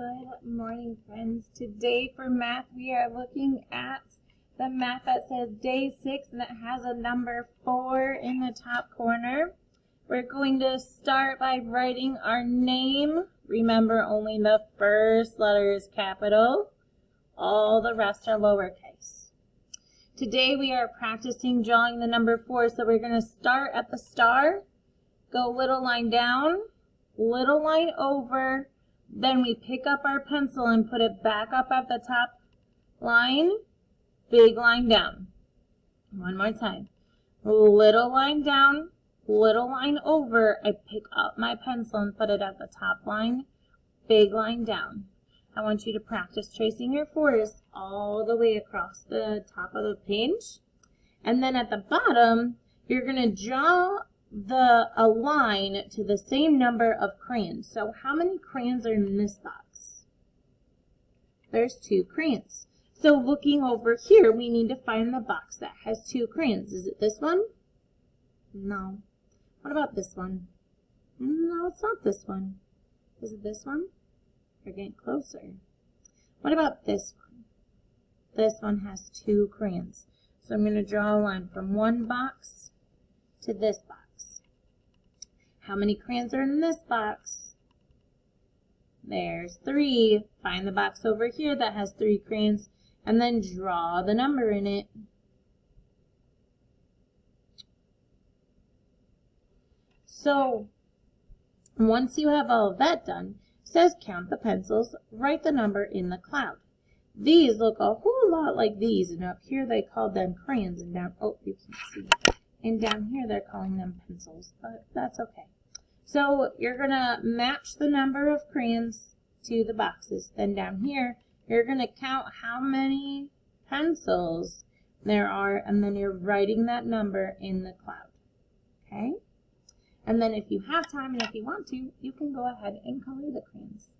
Good morning, friends. Today for math, we are looking at the math that says day 6 and it has a number 4 in the top corner. We're going to start by writing our name. Remember, only the first letter is capital. All the rest are lowercase. Today we are practicing drawing the number 4, so we're going to start at the star, go little line down, little line over, then we pick up our pencil and put it back up at the top line, big line down. One more time. Little line down, little line over, I pick up my pencil and put it at the top line, big line down. I want you to practice tracing your 4s all the way across the top of the page. And then at the bottom, you're going to draw a line to the same number of crayons. So how many crayons are in this box? There's 2 crayons. So looking over here, we need to find the box that has 2 crayons. Is it this one? No. What about this one? No, it's not this one. Is it this one? We're getting closer. What about this one? This one has 2 crayons. So I'm going to draw a line from one box to this box. How many crayons are in this box? There's 3. Find the box over here that has 3 crayons and then draw the number in it. So once you have all of that done, it says count the pencils, write the number in the cloud. These look a whole lot like these, and up here they called them crayons, and down, oh, you can see. And down here they're calling them pencils, but that's okay. So you're going to match the number of crayons to the boxes. Then down here, you're going to count how many pencils there are, and then you're writing that number in the cloud. Okay? And then if you have time and if you want to, you can go ahead and color the crayons.